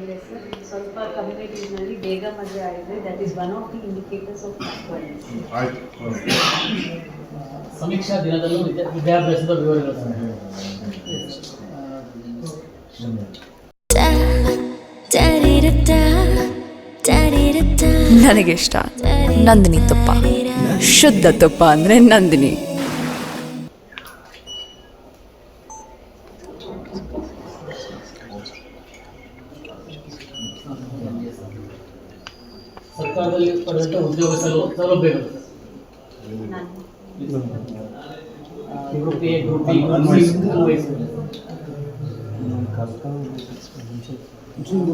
ಇದೆ ಸರ್. ಸ್ವಲ್ಪ ಕಮ್ಯುನಿಟೀಸ್ನಲ್ಲಿ ಬೇಗ ಮದುವೆ ಆಗಿದೆ. That is one of the indicators of backwardness. ಸಮೀಕ್ಷಾ ದಿನದಲ್ಲೂ ವಿದ್ಯಾಭ್ಯಾಸದ ವಿವರಗಳು ನನಗಿಷ್ಟ ನಂದಿನಿ ತುಪ್ಪ, ಶುದ್ಧ ತುಪ್ಪ ಅಂದರೆ ನಂದಿನಿ. ಸರ್ಕಾರದಲ್ಲಿ ಪಡೆದಂಥ ಉದ್ಯೋಗ ಸೌಲಭ್ಯಗಳು ಗ್ರೂಪ್ ಎ, ಗ್ರೂಪ್ ಬಿ,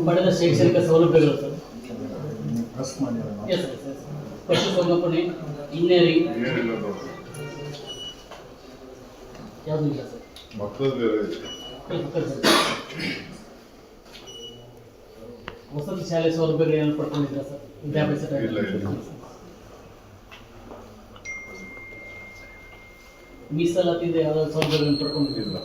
ಪಡೆದ ಶೈಕ್ಷಣಿಕ ಸೌಲಭ್ಯಗಳು ಸರ್. ಎಸ್ ಪಶುಸಂಗೋಪನೆ, ಇಂಜಿನಿಯರಿಂಗ್ ಯಾವುದು ಇಲ್ಲ ಸರ್. ವಸತಿ ಶಾಲೆ ಸೌಲಭ್ಯಗಳು ಏನು ಪಡ್ಕೊಂಡಿದ್ದೀರಾ ಸರ್ ವಿದ್ಯಾಭ್ಯಾಸ? ಮೀಸಲಾತಿಯಿಂದ ಯಾವ್ದಾದ್ರು ಸೌಲಭ್ಯಗಳನ್ನು ಪಡ್ಕೊಂಡಿದ್ದೀರಾ?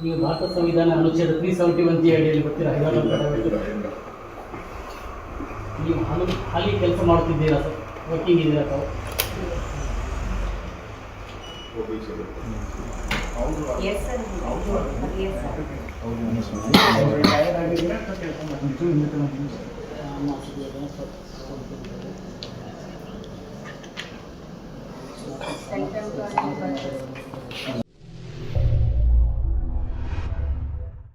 ನೀವು ಭಾರತ ಸಂವಿಧಾನ ಅನುಚ್ಛೇದ 371 ಅಡಿಯಲ್ಲಿ ಬರ್ತೀರಾ? ಹೈದರಾಬಾದ್ ನೀವು ಹಾಲಿ ಕೆಲಸ ಮಾಡುತ್ತಿದ್ದೀರಾ ಸರ್? ವರ್ಕಿಂಗ್ ಇದ್ದೀರಾ ತಾವು? Yes sir. Yes sir.